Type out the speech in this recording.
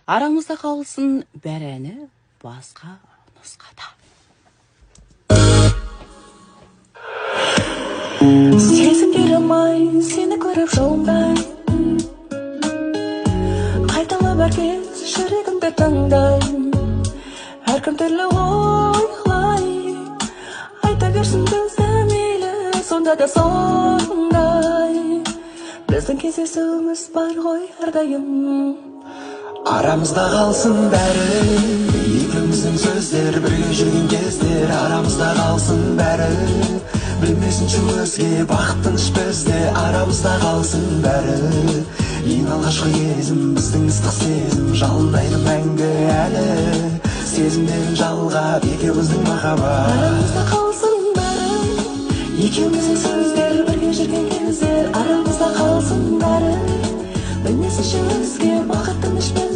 Aramızda kalsın bərəni başqa nusxada. Сезім келмей, сені көріп жолымдай Қайталап әр кез жүрегімді таңдаймын Әркім түрлі ойлай Айта берсін бізді мейлі Сонда да сондай Біздің кездесуіміз бар ғой әрдайым Арамызда қалсын бәрі Екеуміздің сөздер бірге жүрген кездер Арамызда қалсын бәрі Білмесінші өзге бақыттың ішпізде Арамызда қалсын бәрі Ең алғашқы кезім біздің ыстық сезім Жалындайды мәңгі әлі Сезімдерін жалғап екеуміздің махаббат Арамызда қалсын бәрі Екеуміздің сөздер бірге жүрген кездер Арамызда қалсын бәрі Білмесінші өзге бақыттың ішпізде